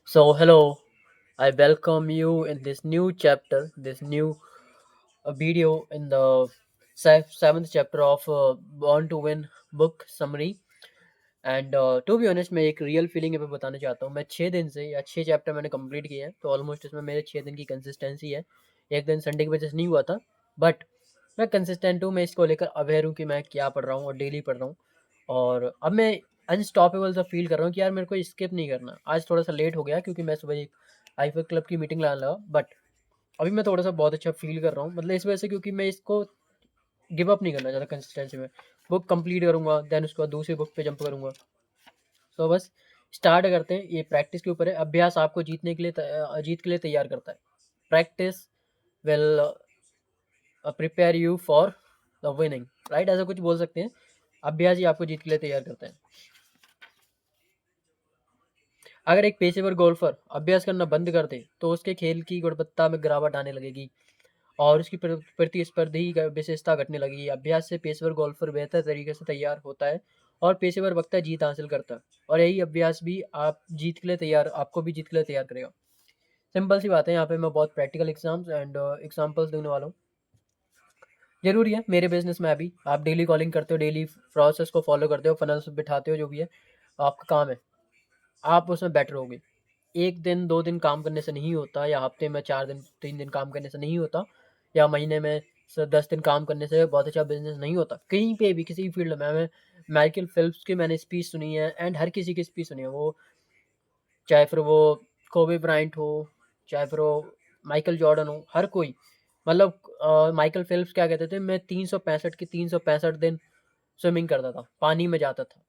So, hello, I welcome you in this new chapter, this new video in the seventh chapter of Born to Win book summary. And to be honest मैं एक real feeling यहाँ पे बताना चाहता हूँ। मैं 6 दिन से या 6 चैप्टर मैंने कंप्लीट किए हैं, तो ऑलमोस्ट इसमें मेरे 6 दिन की कंसिस्टेंसी है। एक दिन संडे की वजह से नहीं हुआ था, बट मैं कंसिस्टेंट हूँ। मैं इसको लेकर अवेयर हूँ कि मैं क्या पढ़ रहा हूँ और डेली पढ़ रहा हूँ। और अब मैं अनस्टॉपेबल सा फील कर रहा हूँ कि यार मेरे को स्किप नहीं करना। आज थोड़ा सा लेट हो गया क्योंकि मैं सुबह एक आईफे क्लब की मीटिंग लाने लगा, बट अभी मैं थोड़ा सा बहुत अच्छा फील कर रहा हूँ, मतलब इस वजह से क्योंकि मैं इसको गिव अप नहीं करना चाहता। कंसिस्टेंसी में बुक कंप्लीट करूंगा, देन उसके बाद दूसरी बुक पे जंप करूंगा। सो बस स्टार्ट करते हैं। ये प्रैक्टिस के ऊपर है। अभ्यास आपको जीतने के लिए जीत के लिए तैयार करता है। Practice will prepare you for the winning, right? ऐसा कुछ बोल सकते हैं। अभ्यास ही आपको जीत के लिए तैयार करता है। अगर एक पेशेवर गोल्फर अभ्यास करना बंद कर दे तो उसके खेल की गुणवत्ता में गिरावट आने लगेगी और उसकी प्रतिस्पर्धी विशेषता घटने लगेगी। अभ्यास से पेशेवर गोल्फर बेहतर तरीके से तैयार होता है और पेशेवर वक्ता जीत हासिल करता है। और यही अभ्यास भी आप जीत के लिए तैयार आपको भी जीत के लिए तैयार करेगा। सिंपल सी बात है। यहाँ पे मैं बहुत प्रैक्टिकल एग्जाम्स एंड एग्जाम्पल्स देने वाला हूँ। जरूरी है मेरे बिजनेस में अभी आप डेली कॉलिंग करते हो, डेली प्रोसेस को फॉलो करते हो, फनल्स बिठाते हो, जो भी है आपका काम है, आप उसमें बेटर होगे। एक दिन 2 दिन काम करने से नहीं होता, या हफ्ते में 4 दिन 3 दिन काम करने से नहीं होता, या महीने में 10 दिन काम करने से बहुत अच्छा बिजनेस नहीं होता। कहीं पे भी किसी फील्ड में हमें माइकल फेल्प्स की मैंने स्पीच सुनी है एंड हर किसी की स्पीच सुनी है। वो चाहे फिर वो कोबे ब्राइंट हो, चाहे फिर वो माइकल जॉर्डन हो, हर कोई, मतलब माइकल फेल्प्स क्या कहते थे, मैं 365 दिन स्विमिंग करता था, पानी में जाता था,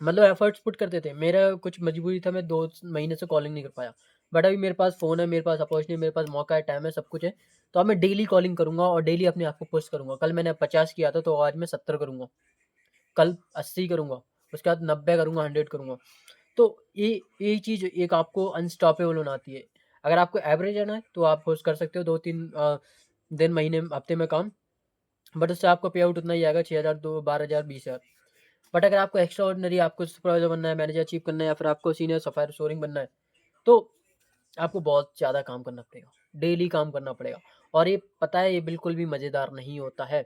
मतलब एफर्ट्स पुट करते थे। मेरा कुछ मजबूरी था, मैं 2 महीने से कॉलिंग नहीं कर पाया, बट अभी मेरे पास फ़ोन है, मेरे पास अपॉर्चुनिटी, मेरे पास मौका है, टाइम है, सब कुछ है। तो अब मैं डेली कॉलिंग करूंगा और डेली अपने आप को पुश करूंगा। कल मैंने 50 किया था, तो आज मैं 70 करूंगा, कल 80 करूंगा, उसके बाद 90 करूंगा, 100 करूंगा। तो ये चीज़ एक आपको अनस्टॉपेबल बनाती है। अगर आपको एवरेज आना है तो आप कर सकते हो 2-3 दिन, महीने, हफ्ते में काम, बट उससे आपको पे आउट उतना ही आएगा, 6,000, 12,000, 20,000। बट अगर आपको एक्स्ट्रा ऑर्डिनरी, आपको सुपरवाइजर बनना है, मैनेजर अचीव करना है, या फिर आपको सीनियर सफायर सोरिंग बनना है, तो आपको बहुत ज़्यादा काम करना पड़ेगा, डेली काम करना पड़ेगा। और ये पता है, ये बिल्कुल भी मज़ेदार नहीं होता है।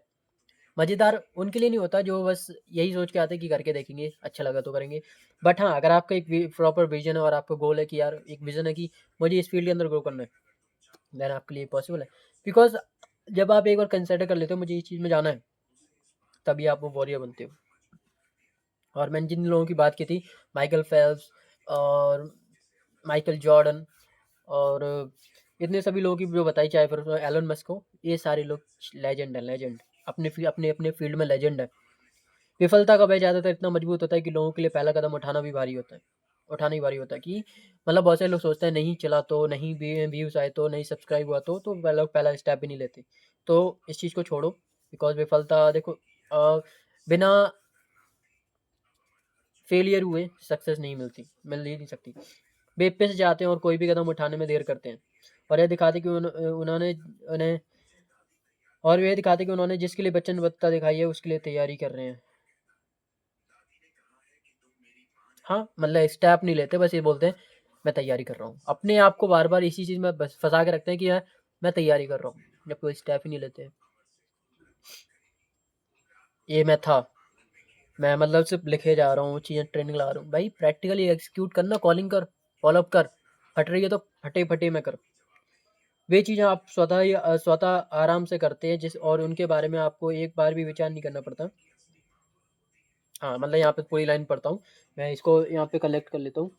मज़ेदार उनके लिए नहीं होता जो बस यही सोच के आते हैं कि करके देखेंगे, अच्छा लगा तो करेंगे। बट हाँ, अगर आपका एक प्रॉपर विजन है और आपका गोल है कि यार एक विजन है कि मुझे इस फील्ड के अंदर ग्रो करना है, देन आपके लिए पॉसिबल है। बिकॉज जब आप एक बार कंसिडर कर लेते हो मुझे इस चीज़ में जाना है, तभी आप वो वॉरियर बनते हो। और मैंने जिन लोगों की बात की थी, माइकल फेल्प्स और माइकल जॉर्डन और इतने सभी लोगों की जो बताई, चाहे फिर एलन मस्क हो, ये सारे लोग लेजेंड है, लेजेंड, अपने अपने फील्ड में लेजेंड है। विफलता का भय ज़्यादातर इतना मजबूत होता है कि लोगों के लिए पहला कदम उठाना भी भारी होता है, उठाना ही भारी होता है। कि मतलब बहुत सारे लोग सोचते हैं नहीं चला तो, नहीं व्यूज़ आए तो, नहीं सब्सक्राइब हुआ तो लोग पहला स्टेप भी नहीं लेते। तो इस चीज़ को छोड़ो। बिकॉज विफलता देखो, बिना फेलियर हुए सक्सेस नहीं मिलती, मिल ही नहीं सकती। बेपे से जाते हैं और कोई भी कदम उठाने में देर करते हैं, और यह दिखाते कि उन्होंने उन्हें और ये दिखाते कि उन्होंने जिसके लिए वचनबद्धता दिखाई है उसके लिए तैयारी कर रहे हैं। हाँ, मतलब स्टेप नहीं लेते, बस ये बोलते हैं मैं तैयारी कर रहा हूँ। अपने आप को बार बार इसी चीज़ में बस फंसा के रखते हैं कि यार मैं तैयारी कर रहा हूँ, जब कोई स्टेप ही नहीं लेते। ये मैं था, मैं मतलब सिर्फ लिखे जा रहा हूँ, चीज़ें ट्रेनिंग ला रहा हूँ। भाई प्रैक्टिकली एग्जीक्यूट करना, कॉलिंग कर, फॉलोअप कर, फट रही है तो फटे फटे में कर। वे चीज़ें आप स्वतः ही स्वतः आराम से करते हैं, जिस और उनके बारे में आपको एक बार भी विचार नहीं करना पड़ता। हाँ, मतलब यहाँ पे पूरी लाइन पढ़ता हूँ, मैं इसको यहाँ पे कलेक्ट कर लेता हूँ।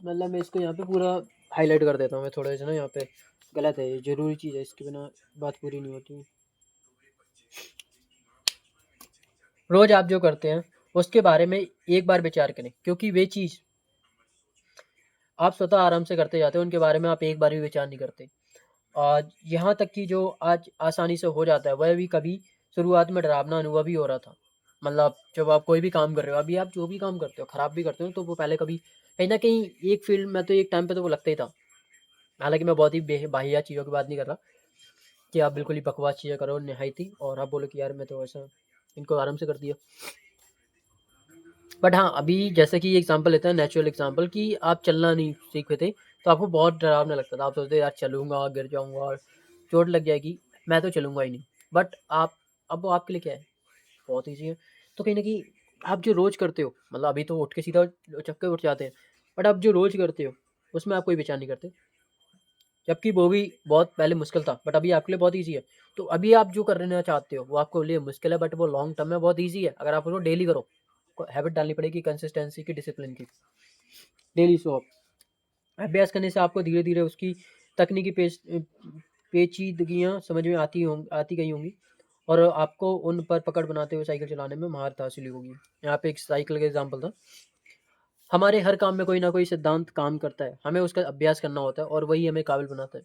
मतलब मैं इसको यहाँ पे पूरा हाईलाइट कर देता हूँ। मैं थोड़ा सा ना यहाँ पे गलत है, ये जरूरी चीज़ है, इसके बिना बात पूरी नहीं होती। रोज़ आप जो करते हैं उसके बारे में एक बार विचार करें, क्योंकि वे चीज़ आप स्वतः आराम से करते जाते हो, उनके बारे में आप एक बार भी विचार नहीं करते। और यहाँ तक कि जो आज आसानी से हो जाता है, वह भी कभी शुरुआत में डरावना अनुभव ही हो रहा था। मतलब जब आप कोई भी काम कर रहे हो, अभी आप जो भी काम करते हो, खराब भी करते हो, तो वो पहले कभी कहीं ना कहीं एक फील्ड में तो एक टाइम पे तो वो लगता ही था। हालांकि मैं बहुत ही बाहिया चीज़ों की बात नहीं कर रहा कि आप बिल्कुल ही बकवास चीज़ें करो निहायती, और आप बोलो कि यार मैं तो ऐसा इनको आराम से कर दिया। बट हाँ, अभी जैसे कि एग्ज़ाम्पल लेते हैं नेचुरल एग्ज़ाम्पल कि आप चलना नहीं सीखे थे, तो आपको बहुत डरावना लगता था। आप सोचते यार चलूँगा, गिर जाऊँगा, चोट लग जाएगी, मैं तो चलूँगा ही नहीं। बट अब वो आपके लिए क्या है? बहुत ईज़ी है। तो कहीं न कहीं आप जो रोज़ करते हो, मतलब अभी तो उठ के सीधा चक्कर उठ जाते हैं, बट आप जो रोज़ करते हो, उसमें आप कोई विचार नहीं करते। जबकि वो भी बहुत पहले मुश्किल था, बट अभी आपके लिए बहुत ईज़ी है। तो अभी आप जो करना चाहते हो, वो आपके लिए मुश्किल है, बट वो लॉन्ग टर्म में बहुत ईज़ी है, अगर आप उसको डेली करो। को हैबिट डालनी पड़ेगी कंसिस्टेंसी की, डिसिप्लिन की। Daily show up. अभ्यास करने से आपको धीरे-धीरे उसकी तकनीकी पेचीदगियाँ समझ में आती गई होंगी और आपको उन पर पकड़ बनाते हुए साइकिल चलाने में महारत हासिल होगी। यहाँ पे एक साइकिल का एग्ज़ाम्पल था। हमारे हर काम में कोई ना कोई सिद्धांत काम करता है, हमें उसका अभ्यास करना होता है और वही हमें काबिल बनाता है।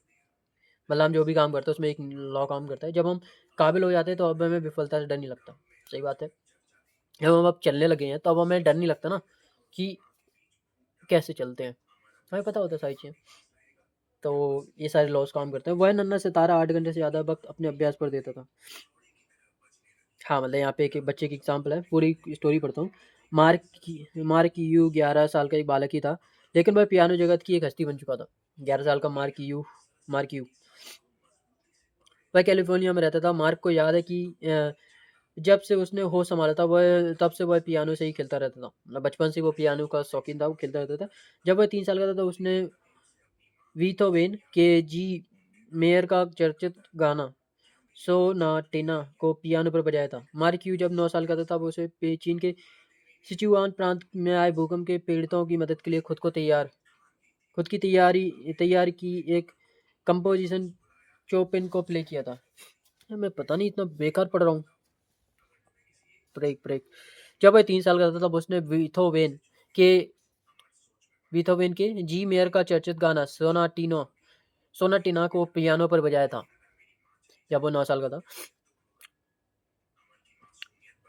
मतलब हम जो भी काम करते हैं उसमें एक लॉ काम करता है। जब हम काबिल हो जाते हैं तो अब हमें विफलता से डर नहीं लगता। सही बात है। जब हम अब चलने लगे हैं तो अब हमें डर नहीं लगता ना कि कैसे चलते हैं। हमें पता होता है सारी चीज़ें। तो ये सारे लॉस काम करते हैं। वह नन्हा सितारा 8 घंटे से ज़्यादा वक़्त अपने अभ्यास पर देता था। हाँ, मतलब यहाँ पे एक बच्चे की एग्ज़ाम्पल है, पूरी स्टोरी पढ़ता हूँ। मार्क यू 11 साल का एक बालक ही था, लेकिन वह पियानो जगत की एक हस्ती बन चुका था। 11 साल का मार्क यू वह कैलिफ़ोर्निया में रहता था। मार्क को याद है कि जब से उसने होश सँभाला था, वह तब से वह पियानो से ही खेलता रहता था। मतलब बचपन से वो पियानो का शौकीन था, वो खेलता रहता था। जब वह 3 साल का था, तो उसने बीथोवेन के जी मेयर का चर्चित गाना सोनाटिना को पियानो पर बजाया था। मार्क ह्यू जब 9 साल का था तब उसे चीन के सिचुआन प्रांत में आए भूकंप के पीड़ितों की मदद के लिए खुद की तैयार की एक कंपोजिशन चोपिन को प्ले किया था। मैं पता नहीं इतना बेकार पढ़ रहा हूँ। ब्रेक जब वह 3 साल का था तब उसने के बीथोवेन के जी मेयर का चर्चित गाना सोनाटिना को पियानो पर बजाया था जब वो 9 साल का था।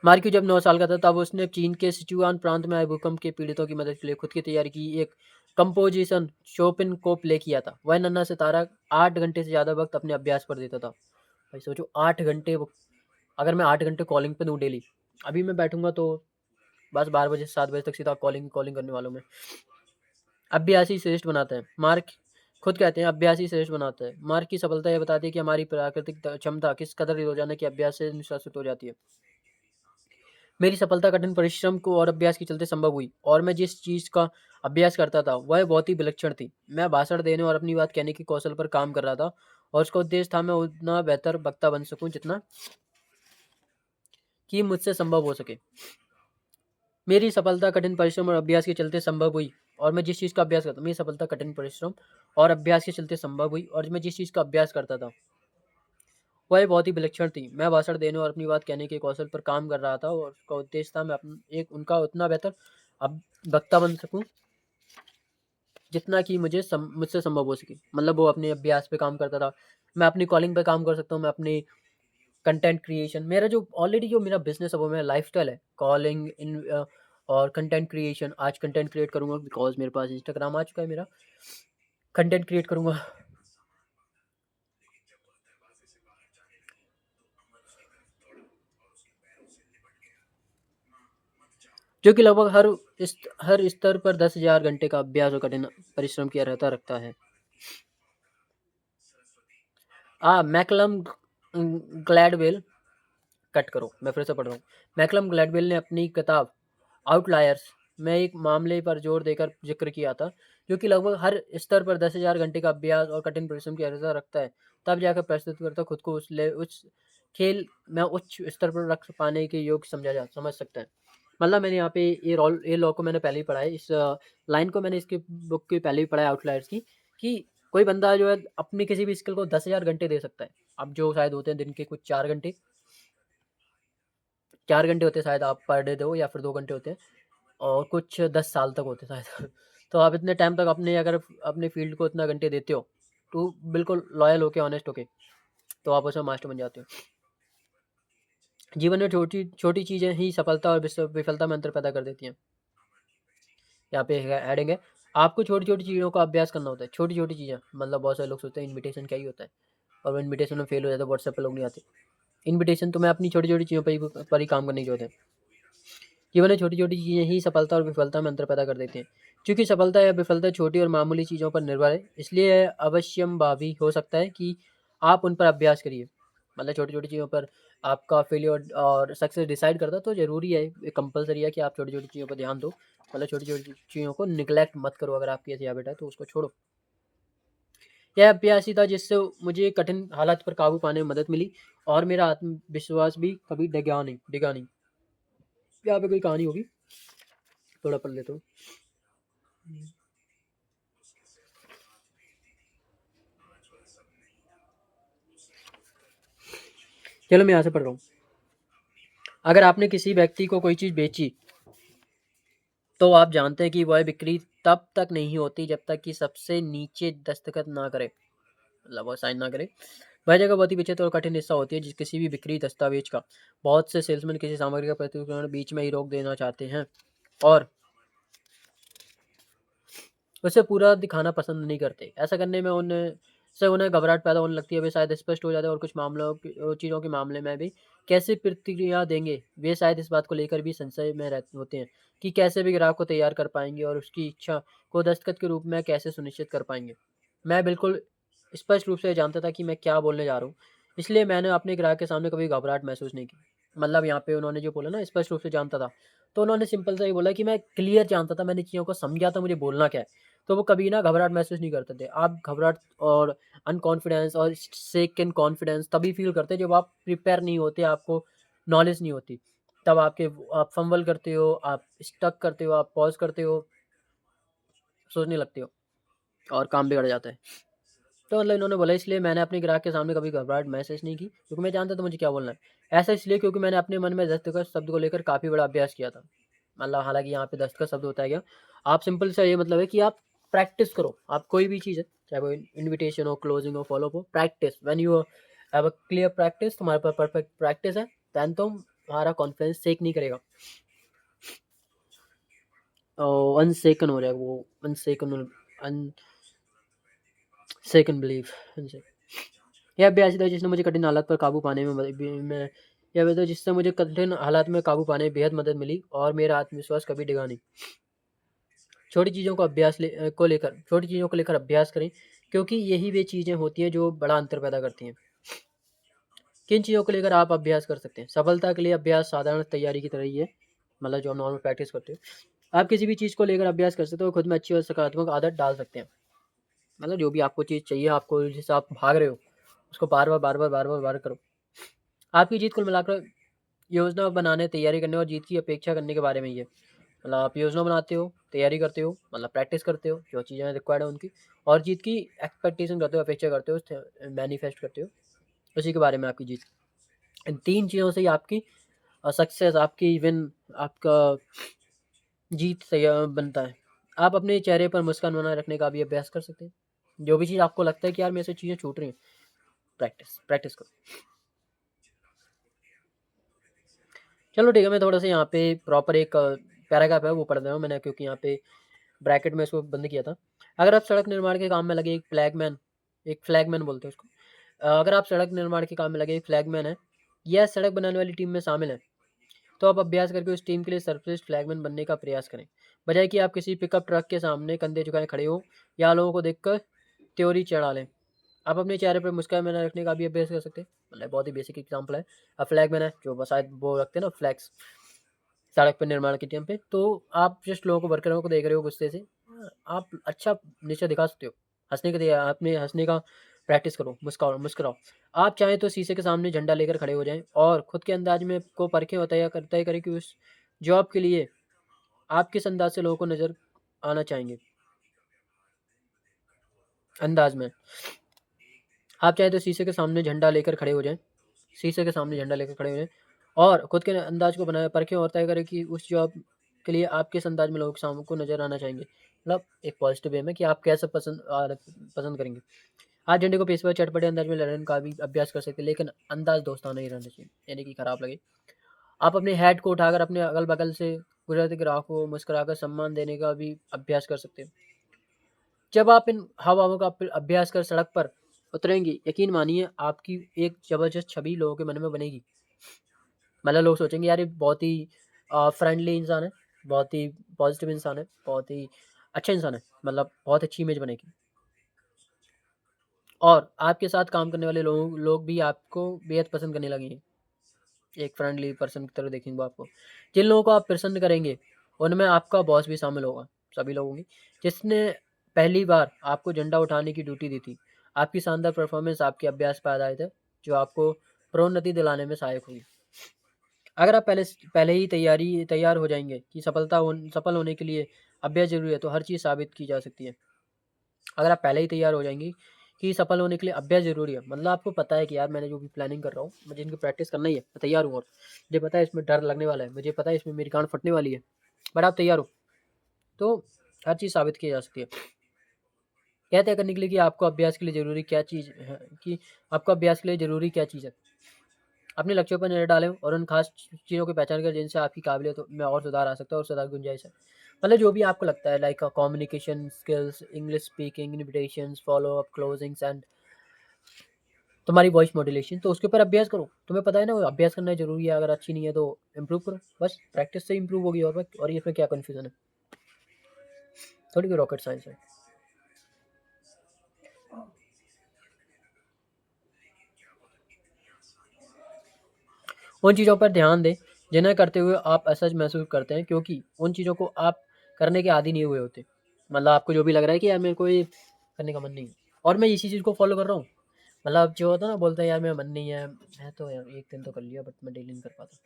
मार्क्यू जब 9 साल का था तब उसने चीन के सिचुआन प्रांत में आए भूकंप के पीड़ितों की मदद के लिए खुद की तैयारी की एक कंपोजिशन शोपिन को प्ले किया था। वह नन्हा सितारा 8 घंटे से ज़्यादा वक्त अपने अभ्यास पर देता था। भाई सोचो 8 घंटे अगर मैं 8 घंटे कॉलिंग पे दूँ डेली, अभी मैं बैठूंगा तो बस 12 बजे से 7 बजे तक सीधा कॉलिंग कॉलिंग करने वालों में। अभ्यासी श्रेष्ठ बनाता है। मार्क खुद कहते हैं अभ्यासी श्रेष्ठ बनाता है। मार्क की सफलता यह बताती है कि हमारी प्राकृतिक क्षमता किस कदर रोजाना के अभ्यास से निशासित हो जाती है। मेरी सफलता कठिन परिश्रम को और अभ्यास के चलते संभव हुई और मैं जिस चीज़ का अभ्यास करता था वह बहुत ही विलक्षण थी। मैं भाषण देने और अपनी बात कहने के कौशल पर काम कर रहा था और उसका उद्देश्य था मैं उतना बेहतर वक्ता बन सकूं जितना कि मुझसे संभव हो सके। मेरी सफलता कठिन परिश्रम और अभ्यास के चलते संभव हुई और मैं जिस चीज़ का अभ्यास करता मेरी सफलता कठिन परिश्रम और अभ्यास के चलते संभव हुई और मैं जिस चीज़ का अभ्यास करता था वह बहुत ही विलक्षण थी। मैं भाषण देने और अपनी बात कहने के कौशल पर काम कर रहा था और उसका उद्देश्य था मैं एक उनका उतना बेहतर अब वक्ता बन सकूं जितना कि मुझसे संभव हो सके। मतलब वो अपने अभ्यास पे काम करता था, मैं अपनी कॉलिंग पे काम कर सकता हूँ, मैं अपनी कंटेंट क्रिएशन मेरा जो ऑलरेडी जो मेरा बिजनेस है वो मेरा लाइफस्टाइल है कॉलिंग इन और कंटेंट क्रिएशन। आज कंटेंट क्रिएट करूंगा बिकॉज मेरे पास इंस्टाग्राम आ चुका है। मेरा कंटेंट क्रिएट करूंगा जो कि लगभग हर स्तर पर 10,000 घंटे का अभ्यास और कठिन परिश्रम की अर्हता रखता है। मैकलम ग्लैडवेल कट करो मैं फिर से पढ़ रहा हूँ। मैकलम ग्लैडवेल ने अपनी किताब आउटलायर्स में एक मामले पर जोर देकर जिक्र किया था जो कि लगभग हर स्तर पर 10,000 घंटे का अभ्यास और कठिन परिश्रम की अर्हता रखता है। तब जाकर प्रस्तुत करता खुद को उस खेल में उच्च स्तर पर रख पाने के योग्य समझ सकता है। मतलब मैंने यहाँ पे ये लॉ को मैंने पहले ही पढ़ा है। इस लाइन को मैंने इसके बुक के पहले ही पढ़ा है आउटलायर्स की कि कोई बंदा जो है अपनी किसी भी स्किल को 10,000 घंटे दे सकता है। अब जो शायद होते हैं दिन के कुछ 4 घंटे 4 घंटे होते हैं शायद आप पर डे दो या फिर 2 घंटे होते हैं और कुछ 10 साल तक होते हैं शायद तो आप इतने टाइम तक अगर अपने फील्ड को इतना घंटे देते हो तो बिल्कुल लॉयल होके ऑनेस्ट होके तो आप उसमें मास्टर बन जाते हो। जीवन में छोटी छोटी चीज़ें ही सफलता और विफलता में अंतर पैदा कर देती हैं। यहाँ पे हेडिंग है आपको छोटी छोटी चीज़ों का अभ्यास करना होता है। छोटी छोटी चीज़ें मतलब बहुत सारे लोग सोचते हैं इनविटेशन क्या ही होता है और वो इनविटेशन में फेल हो जाता है। व्हाट्सएप पे लोग नहीं आते। इनविटेशन तो मैं अपनी छोटी छोटी चीज़ों पर ही काम करने की जरूरत है। जीवन में छोटी-छोटी चीज़ें ही सफलता और विफलता में अंतर पैदा कर देती हैं। चूँकि सफलता या विफलता छोटी और मामूली चीज़ों पर निर्भर है, इसलिए अवश्यम्भावी हो सकता है कि आप उन पर अभ्यास करिए। मतलब छोटी-छोटी चीज़ों पर आपका फेल्योर और सक्सेस डिसाइड करता है, तो ज़रूरी है, ये कंपल्सरी है कि आप छोटी-छोटी चीज़ों पर ध्यान दो। मतलब छोटी-छोटी चीज़ों को नेग्लेक्ट मत करो, अगर आपकी ऐसी हैबिट है तो उसको छोड़ो। यह अभ्यास ही था जिससे मुझे कठिन हालात पर काबू पाने में मदद मिली और मेरा आत्मविश्वास भी कभी डिगा नहीं। यहाँ पे कोई कहानी होगी, थोड़ा पढ़ लेता हूँ। चलो मैं यहाँ से पढ़ रहा हूँ। अगर आपने किसी व्यक्ति को कोई चीज़ बेची, तो आप जानते हैं कि वह बिक्री तब तक नहीं होती जब तक कि सबसे नीचे दस्तखत ना करे, मतलब वो साइन ना करे। वह जगह बहुत ही विचित्र और कठिन हिस्सा होती है जिस किसी भी बिक्री दस्तावेज का। बहुत से सेल्समैन किसी सामग्री का प्रत्युत्पादन बीच में ही रोक देना चाहते हैं और उसे पूरा दिखाना पसंद नहीं करते। ऐसा करने में उन्हें घबराहट पैदा होने लगती है। वे शायद स्पष्ट हो जाते हैं और कुछ मामलों की चीज़ों के मामले में भी कैसे प्रतिक्रिया देंगे। वे शायद इस बात को लेकर भी संशय में रहते होते हैं कि कैसे भी ग्राहक को तैयार कर पाएँगे और उसकी इच्छा को दस्तखत के रूप में कैसे सुनिश्चित कर पाएँगे। मैं बिल्कुल स्पष्ट रूप से जानता था कि मैं क्या बोलने जा रहा हूँ, इसलिए मैंने अपने ग्राहक के सामने कभी घबराहट महसूस नहीं की। मतलब यहाँ पे उन्होंने जो बोला ना, स्पष्ट रूप से जानता था, तो उन्होंने सिंपल सा ही बोला कि मैं क्लियर जानता था, मैंने चीज़ों को समझा था मुझे बोलना क्या है। तो वो कभी ना घबराहट महसूस नहीं करते थे। आप घबराहट और अनकॉन्फिडेंस और सेकंड कॉन्फिडेंस तभी फ़ील करते हैं जब आप प्रिपेयर नहीं होते, आपको नॉलेज नहीं होती। तब आप फंबल करते हो, आप स्टक करते हो, आप पॉज़ करते हो, सोचने लगते हो और काम बिगड़ जाता है। तो मतलब इन्होंने बोला, इसलिए मैंने अपने ग्राहक के सामने कभी घबराहट महसूस नहीं की, क्योंकि मैं जानता था मुझे क्या बोलना है। ऐसा इसलिए क्योंकि मैंने अपने मन में दस्तखत शब्द को लेकर काफ़ी बड़ा अभ्यास किया था। मतलब हालाँकि यहाँ पे दस्तखत शब्द होता है क्या? आप सिंपल सा ये मतलब है कि आप प्रैक्टिस करो। आप कोई भी चीज़ है, चाहे वो इन्विटेशन हो, क्लोजिंग हो, फ़ॉलो-अप हो, practice. When you have a clear practice, तुम्हारे पास परफेक्ट प्रैक्टिस है, देन तुम्हारा कॉन्फिडेंस शेक नहीं करेगा। 1 सेकंड हो जाएगा वो, 1 सेकंड, अन सेकंड बिलीव, 1 सेकंड। यह अभ्यास था जिसने मुझे कठिन हालात पर काबू पाने में यह वजह जिससे मुझे कठिन हालात में काबू पाने में बेहद मदद मिली और मेरा आत्मविश्वास कभी डिगा नहीं। छोटी चीज़ों को लेकर अभ्यास करें, क्योंकि यही वे चीज़ें होती हैं जो बड़ा अंतर पैदा करती हैं। किन चीज़ों को लेकर आप अभ्यास कर सकते हैं? सफलता के लिए अभ्यास साधारण तैयारी की तरह ही है, मतलब जो आप नॉर्मल प्रैक्टिस करते हो। आप किसी भी चीज़ को लेकर अभ्यास कर सकते हो, खुद में अच्छी और सकारात्मक आदत डाल सकते हैं। मतलब जो भी आपको चीज़ चाहिए, आपको जिससे आप भाग रहे हो, उसको बार-बार करो। आपकी जीत कुल मिलाकर योजना बनाने, तैयारी करने और जीत की अपेक्षा करने के बारे में ही है। मतलब आप योजना बनाते हो, तैयारी करते हो, मतलब प्रैक्टिस करते हो, जो चीज़ें रिक्वायर्ड है उनकी, और जीत की एक्सपेक्टेशन करते हो, अपेक्षा करते हो, मैनिफेस्ट करते हो, उसी के बारे में आपकी जीत। इन 3 चीज़ों से ही आपकी सक्सेस, आपकी विन, आपका जीत बनता है। आप अपने चेहरे पर मुस्कान बनाए रखने का भी अभ्यास कर सकते हैं। जो भी चीज़ आपको लगता है कि यार मेरे से चीज़ें छूट रही हैं, प्रैक्टिस करो। चलो ठीक है, मैं थोड़ा-सा यहाँ पे प्रॉपर एक पैराग्राफ है वो पढ़ रहा हूँ मैंने, क्योंकि यहाँ पे ब्रैकेट में इसको बंद किया था। अगर आप सड़क निर्माण के काम में लगे एक फ्लैगमैन बोलते हैं उसको। अगर आप सड़क निर्माण के काम में लगे एक फ्लैगमैन हैं या सड़क बनाने वाली टीम में शामिल हैं, तो आप अभ्यास करके उस टीम के लिए सर्वश्रेष्ठ फ्लैगमैन बनने का प्रयास करें। बजाय कि आप किसी पिकअप ट्रक के सामने कंधे झुकाए खड़े हों या लोगों को देखकर त्योरी चढ़ा लें। आप अपने चेहरे पर मुस्कान बनाए रखने का भी अभ्यास कर सकते हैं। मतलब बहुत ही बेसिक एग्जांपल है। फ्लैगमैन है जो शायद वो रखते हैं ना फ्लैग्स, सड़क पे निर्माण के टाइम पे, तो आप जस्ट लोगों को, वर्करों को देख रहे हो गुस्से से, आप अच्छा नेचर दिखा सकते हो। हँसने के लिए अपने हँसने का प्रैक्टिस करो, मुस्कुराओ। आप चाहें तो शीशे के सामने झंडा लेकर खड़े हो जाएँ और खुद के अंदाज में को परखें और तय करें कि उस जॉब के लिए आप किस अंदाज से लोगों को नज़र आना चाहेंगे। अंदाज में आप चाहें तो शीशे के सामने झंडा लेकर खड़े हो जाएँ और खुद के अंदाज को बनाए परखें और तय करें कि उस जॉब के लिए आप किस अंदाज में लोगों के सामने को नज़र आना चाहेंगे। मतलब एक पॉजिटिव वे में कि आप कैसे पसंद करेंगे। आप झंडे को पेशेवर चटपटे अंदाज में लड़ने का भी अभ्यास कर सकते हैं, लेकिन अंदाज दोस्ताना ही रहना चाहिए, यानी कि खराब लगे। आप अपने हैट को उठाकर अपने अगल-बगल से गुजरते ग्राहकों को मुस्कुराकर सम्मान देने का भी अभ्यास कर सकते हैं। जब आप इन हाव-भावों का अभ्यास कर सड़क पर उतरेंगे, यकीन मानिए आपकी एक ज़बरदस्त छवि लोगों के मन में बनेगी। मतलब लोग सोचेंगे यार ये बहुत ही फ्रेंडली इंसान है, बहुत ही पॉजिटिव इंसान है, बहुत ही अच्छा इंसान है, मतलब बहुत अच्छी इमेज बनेगी। और आपके साथ काम करने वाले लोग भी आपको बेहद पसंद करने लगेंगे। एक फ्रेंडली पर्सन की तरह देखेंगे वो आपको। जिन लोगों को आप पसंद करेंगे, उनमें आपका बॉस भी शामिल होगा, सभी लोगों की। जिसने पहली बार आपको झंडा उठाने की ड्यूटी दी थी। आपकी शानदार परफॉर्मेंस आपके अभ्यास पे आधारित है, जो आपको प्रोन्नति दिलाने में सहायक होगी। अगर आप पहले ही तैयार हो जाएँगे कि सफल होने के लिए अभ्यास ज़रूरी है, तो हर चीज़ साबित की जा सकती है। अगर आप पहले ही तैयार हो जाएँगी कि सफल होने के लिए अभ्यास ज़रूरी है, मतलब आपको पता है कि यार मैंने जो भी प्लानिंग कर रहा हूँ, मुझे इनकी प्रैक्टिस करना ही है, मैं तैयार हूँ और मुझे पता है इसमें डर लगने वाला है, मुझे पता है इसमें मेरी गाँड फटने वाली है, बट आप तैयार हो, तो हर चीज़ साबित की जा सकती है। यह तय करने के लिए कि आपको अभ्यास के लिए ज़रूरी क्या चीज़ है, कि आपको अभ्यास के लिए ज़रूरी क्या चीज़ है। अपने लक्ष्यों पर नज़र डालें और उन खास चीज़ों की पहचान करें जिनसे आपकी काबिलियत में और सुधार आ सकता है और सुधार की गुंजाइश है। मतलब जो भी आपको लगता है, like communication skills, English speaking, invitations, follow up, closings and तुम्हारी वॉइस मॉड्यूलेशन, तो उसके ऊपर अभ्यास करो। तुम्हें पता है ना, वो अभ्यास करना ज़रूरी है, अगर अच्छी नहीं है तो इम्प्रूव करो। बस प्रैक्टिस से इम्प्रूव होगी, और इसमें क्या कन्फ्यूज़न है, थोड़ी कोई रॉकेट साइंस है। उन चीज़ों पर ध्यान दें जिन्हें करते हुए आप असहज महसूस करते हैं, क्योंकि उन चीज़ों को आप करने के आदी नहीं हुए होते। मतलब आपको जो भी लग रहा है कि यार मेरे को ये करने का मन नहीं है, और मैं इसी चीज़ को फॉलो कर रहा हूँ। मतलब जो होता है ना, बोलते हैं यार मेरा मन नहीं है, मैं तो यार एक दिन तो कर लिया, बट मैं डेली नहीं कर पाता।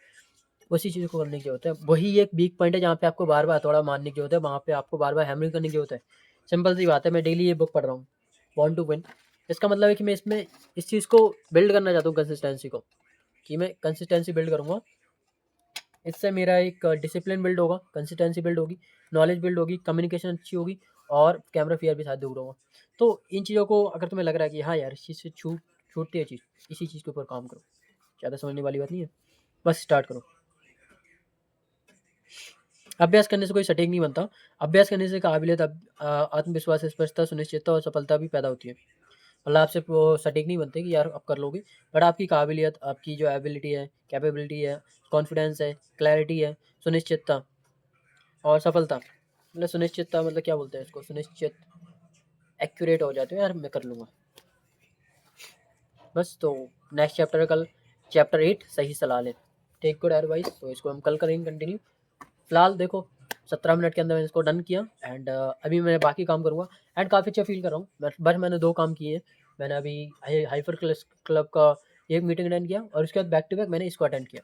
उसी चीज़ को करने की ज़रूरत है। वही एक वीक पॉइंट है जहाँ पे आपको बार-बार हथौड़ा मारने की ज़रूरत है, वहाँ पे आपको बार-बार हैमरिंग करने की ज़रूरत है। सिंपल सी बात है, मैं डेली ये बुक पढ़ रहा हूँ, बॉर्न टू विन। इसका मतलब है कि मैं इसमें इस चीज़ को बिल्ड करना चाहता हूँ, कंसिस्टेंसी को, कि मैं कंसिस्टेंसी बिल्ड करूँगा। इससे मेरा एक डिसिप्लिन बिल्ड होगा, कंसिस्टेंसी बिल्ड होगी, नॉलेज बिल्ड होगी, कम्युनिकेशन अच्छी होगी, और कैमरा फियर भी शायद दूर होगा। तो इन चीज़ों को अगर तुम्हें लग रहा है कि हाँ यार, इस चीज़ से छूटती है चीज़, इसी चीज़ के ऊपर काम करो। ज़्यादा समझने वाली बात नहीं है, बस स्टार्ट करो। अभ्यास करने से कोई सटीक नहीं बनता। अभ्यास करने से काबिलियत, आत्मविश्वास, स्पष्टता, सुनिश्चितता और सफलता भी पैदा होती है। मतलब आपसे वो सटीक नहीं बनते कि यार आप कर लोगे, बट आपकी काबिलियत, आपकी जो एबिलिटी है, कैपेबिलिटी है, कॉन्फिडेंस है, क्लैरिटी है, सुनिश्चितता और सफलता। मतलब सुनिश्चितता मतलब क्या बोलते हैं इसको, सुनिश्चित, एक्यूरेट हो जाते हो यार, मैं कर लूँगा। बस तो नेक्स्ट चैप्टर कल, चैप्टर 8 सही सलाह लें, टेक गुड एडवाइस। तो इसको हम कल करेंगे कंटिन्यू। फिलहाल देखो 17 मिनट के अंदर मैंने इसको डन किया, एंड अभी मैं बाकी काम करूँगा, एंड काफ़ी अच्छा फील कर रहा हूँ। बस मैंने 2 काम किए हैं। मैंने अभी हाइपर क्लब का एक मीटिंग अटेंड किया, और उसके बाद बैक टू बैक मैंने इसको अटेंड किया।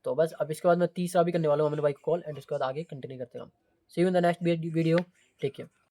तो बस अब इसके बाद मैं तीसरा भी करने वाला हूँ, अमित भाई को कॉल, एंड उसके बाद आगे कंटिन्यू करते हैं हम। See you in the next video, take care.